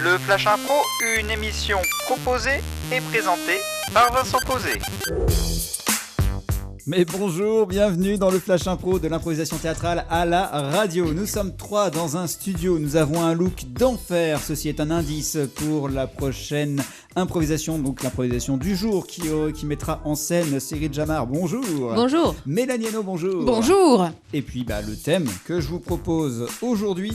Le Flash Impro, une émission proposée et présentée par Vincent Posé. Mais bonjour, bienvenue dans le Flash Impro de l'improvisation théâtrale à la radio. Nous sommes 3 dans un studio, nous avons un look d'enfer. Ceci est un indice pour la prochaine improvisation, donc l'improvisation du jour qui mettra en scène Sigrid Jamar. Bonjour. Bonjour. Mélanie Hainaut, bonjour. Bonjour. Et puis le thème que je vous propose aujourd'hui,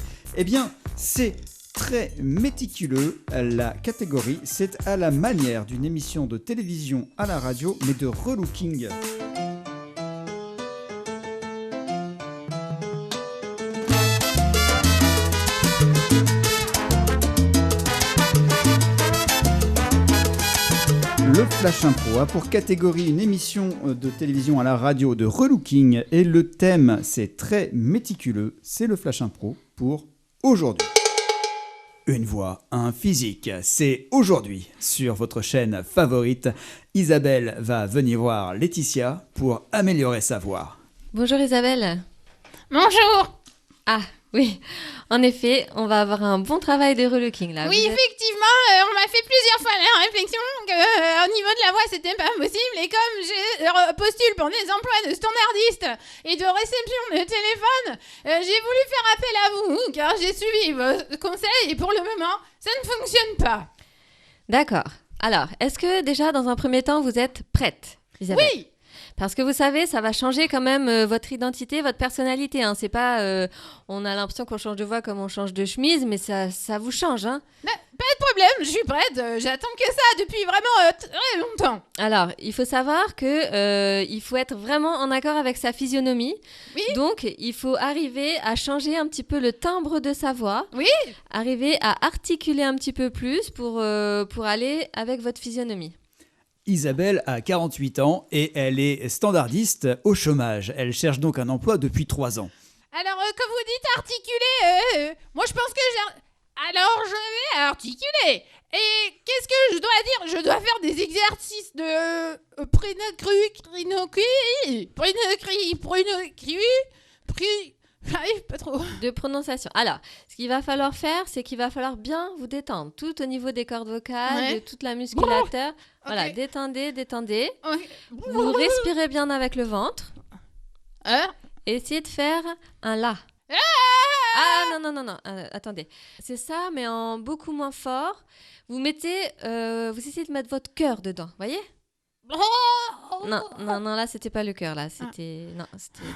c'est très méticuleux. La catégorie, c'est à la manière d'une émission de télévision à la radio, mais de relooking. Le Flash Impro a pour catégorie une émission de télévision à la radio de relooking et le thème, c'est très méticuleux, c'est le Flash Impro pour aujourd'hui. Une voix, un physique, c'est aujourd'hui sur votre chaîne favorite. Isabelle va venir voir Laetitia pour améliorer sa voix. Bonjour Isabelle. Bonjour. Ah oui, en effet, on va avoir un bon travail de relooking là. Oui, effectivement, on m'a fait plusieurs fois la réflexion qu'au niveau de la voix, c'était pas possible. Et comme je postule pour des emplois de standardiste et de réception de téléphone, j'ai voulu faire appel à vous, car j'ai suivi vos conseils et pour le moment, ça ne fonctionne pas. D'accord. Alors, est-ce que déjà, dans un premier temps, vous êtes prête, Isabelle ? Oui. Parce que vous savez, ça va changer quand même votre identité, votre personnalité. Hein. C'est pas, on a l'impression qu'on change de voix comme on change de chemise, mais ça vous change. Hein. Pas de problème, je suis prête. J'attends que ça depuis vraiment très longtemps. Alors, il faut savoir que il faut être vraiment en accord avec sa physionomie. Oui. Donc, il faut arriver à changer un petit peu le timbre de sa voix. Oui. Arriver à articuler un petit peu plus pour aller avec votre physionomie. Isabelle a 48 ans et elle est standardiste au chômage. Elle cherche donc un emploi depuis 3 ans. Alors, quand vous dites articuler, moi je pense que alors, je vais articuler. Et qu'est-ce que je dois dire ? Je dois faire des exercices de j'arrive pas trop. De prononciation. Alors, ce qu'il va falloir faire, c'est qu'il va falloir bien vous détendre, tout au niveau des cordes vocales, de toute la musculature. Voilà, Ok. détendez. Okay. Vous respirez bien avec le ventre. Hein ? Essayez de faire un la. Ah non, attendez. C'est ça, mais en beaucoup moins fort. Vous essayez de mettre votre cœur dedans, voyez ? Non, là, c'était pas le cœur, là. C'était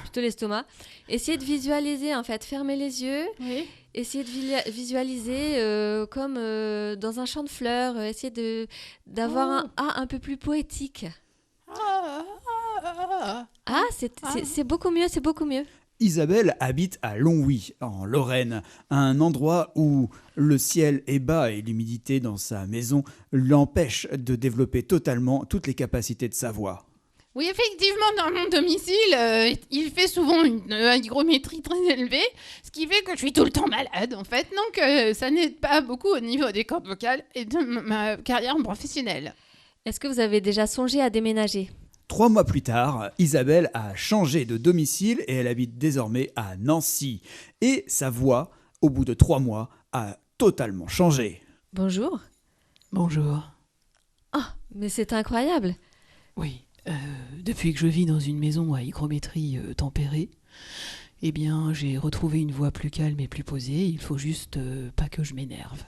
plutôt l'estomac. Essayez de visualiser, en fait. Fermez les yeux. Oui. Essayez de visualiser comme dans un champ de fleurs. Essayez d'avoir un A un peu plus poétique. Ah, c'est beaucoup mieux, c'est beaucoup mieux. Isabelle habite à Longwy, en Lorraine, un endroit où le ciel est bas et l'humidité dans sa maison l'empêche de développer totalement toutes les capacités de sa voix. Oui, effectivement, dans mon domicile, il fait souvent une hygrométrie très élevée, ce qui fait que je suis tout le temps malade, en fait. Donc, ça n'aide pas beaucoup au niveau des cordes vocales et de ma carrière professionnelle. Est-ce que vous avez déjà songé à déménager ? 3 mois plus tard, Isabelle a changé de domicile et elle habite désormais à Nancy. Et sa voix, au bout de 3 mois, a totalement changé. Bonjour. Bonjour. Ah, mais c'est incroyable. Oui, depuis que je vis dans une maison à hygrométrie tempérée, eh bien, j'ai retrouvé une voix plus calme et plus posée. Il faut juste pas que je m'énerve.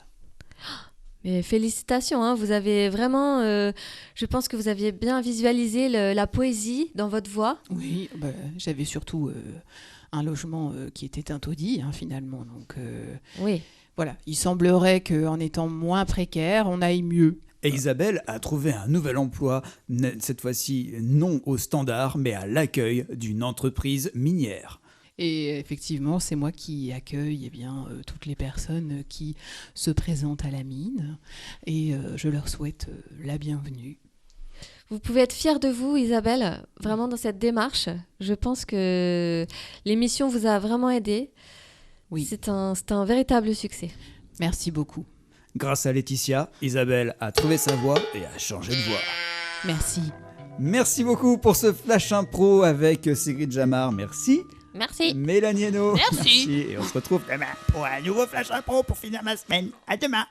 Mais félicitations, hein, vous avez vraiment, je pense que vous aviez bien visualisé la poésie dans votre voix. Oui, j'avais surtout un logement qui était un taudis, finalement. Donc, Oui. voilà, il semblerait qu'en étant moins précaire, on aille mieux. Et Isabelle a trouvé un nouvel emploi, cette fois-ci non au standard, mais à l'accueil d'une entreprise minière. Et effectivement, c'est moi qui accueille toutes les personnes qui se présentent à la mine et je leur souhaite la bienvenue. Vous pouvez être fière de vous, Isabelle, vraiment dans cette démarche. Je pense que l'émission vous a vraiment aidé. Oui. C'est un véritable succès. Merci beaucoup. Grâce à Laetitia, Isabelle a trouvé sa voix et a changé de voix. Merci. Merci beaucoup pour ce Flash Impro avec Sigrid Jamar. Merci. Merci. Mélanie Hainaut. Merci. Et on se retrouve demain pour un nouveau Flash Impro pour finir ma semaine. À demain.